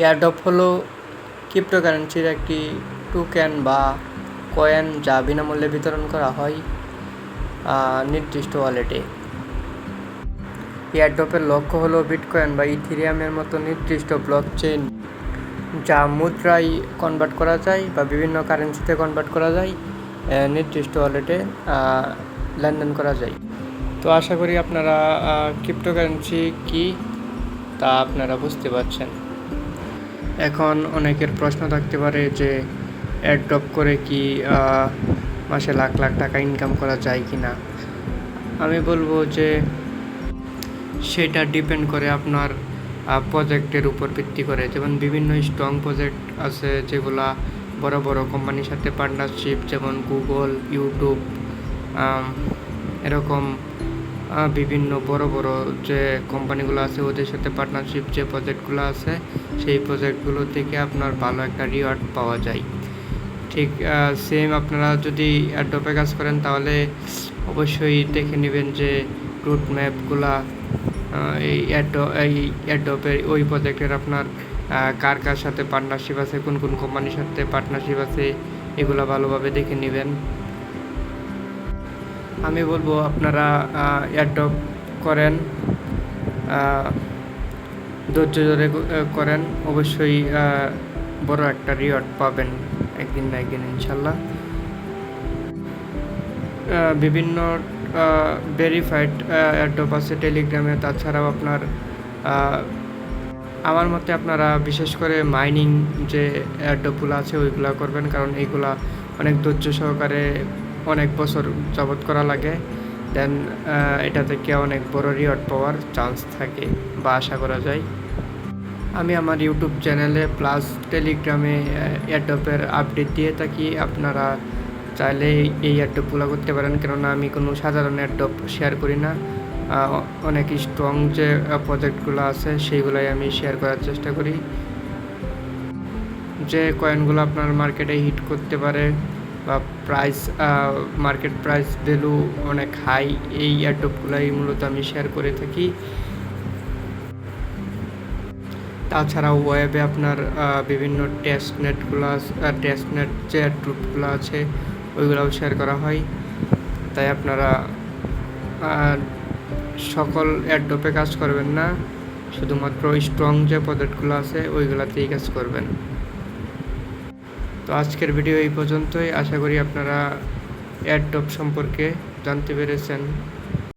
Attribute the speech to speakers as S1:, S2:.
S1: Airdrop হলো ক্রিপ্টোকারেন্সির একটি token বা কয়েন যা বিনামূল্যে বিতরণ করা হয় নির্দিষ্ট ওয়ালেটে। এয়ারড্রপের লক্ষ্য হলো বিটকয়েন বা ইথেরিয়ামের মতো নির্দিষ্ট ব্লকচেন যা মুদ্রায় কনভার্ট করা যায় বা বিভিন্ন কারেন্সিতে কনভার্ট করা যায়, নির্দিষ্ট ওয়ালেটে লেনদেন করা যায়। তো আশা করি আপনারা ক্রিপ্টোকারেন্সি কী তা আপনারা বুঝতে পারছেন। এখন অনেকের প্রশ্ন থাকতে পারে যে এয়ারড্রপ করে কি মাসে লাখ লাখ টাকা ইনকাম করা যায় কি না। আমি বলবো যে সেটা ডিপেন্ড করে আপনার প্রজেক্টের উপর ভিত্তি করে। যেমন বিভিন্ন স্ট্রং প্রজেক্ট আছে যেগুলা বড় বড় কোম্পানির সাথে পার্টনারশিপ, যেমন গুগল, ইউটিউব, এরকম বিভিন্ন বড় বড় যে কোম্পানিগুলো আছে ওদের সাথে পার্টনারশিপ যে প্রজেক্টগুলো আছে সেই প্রজেক্টগুলো থেকে আপনার ভালো একটা রিওয়ার্ড পাওয়া যায়। ঠিক সেম আপনারা যদি এয়ারড্রপে কাজ করেন তাহলে অবশ্যই দেখে নেবেন যে রুট ম্যাপগুলা এই এয়ারড্রপের ওই প্রজেক্টের আপনার কার কার সাথে পার্টনারশিপ আছে, কোন কোন কোম্পানির সাথে পার্টনারশিপ আছে, এগুলো ভালোভাবে দেখে নেবেন। আমি বলবো আপনারা এয়ারড্রপ করেন, ধৈর্য ধরে করেন, অবশ্যই বড় একটা রিওয়ার্ড পাবেন একদিন না একদিন ইনশাল্লাহ। বিভিন্ন ভেরিফাইড এয়ারড্রপ আছে টেলিগ্রামে। তাছাড়াও আপনার আমার মতে আপনারা বিশেষ করে মাইনিং যে এয়ারড্রপগুলো আছে ওইগুলো করবেন, কারণ এইগুলা অনেক ধৈর্য সহকারে অনেক বছর যাবত করা লাগে। দেন এটা থেকে অনেক বড় রিওয়ার্ড পাওয়ার চান্স থাকে বা আশা করা যায়। আমি আমার ইউটিউব চ্যানেলে প্লাস টেলিগ্রামে এয়ারড্রপের আপডেট দিয়ে থাকি। আপনারা চাইলে এই এয়ারড্রপগুলো করতে পারেন, কেননা আমি কোনো সাধারণ এয়ারড্রপ শেয়ার করি না। অনেক স্ট্রং যে প্রজেক্টগুলো আছে সেইগুলাই আমি শেয়ার করার চেষ্টা করি। যে কয়েনগুলো আপনার মার্কেটে হিট করতে পারে বা প্রাইস মার্কেট প্রাইস ভ্যালু অনেক হাই, এই এয়ারড্রপগুলাই মূলত আমি শেয়ার করে থাকি। তাছাড়াও ওয়েবে আপনার বিভিন্ন টেস্টনেট যে এয়ারড্রপগুলো আছে ওইগুলোও শেয়ার করা হয়। তাই আপনারা সকল এয়ারড্রপে কাজ করবেন না, শুধুমাত্র স্ট্রং যে প্রজেক্টগুলো আছে ওইগুলাতেই কাজ করবেন। তো আজকের ভিডিও এই পর্যন্তই। আশা করি আপনারা এয়ারড্রপ সম্পর্কে জানতে পেরেছেন।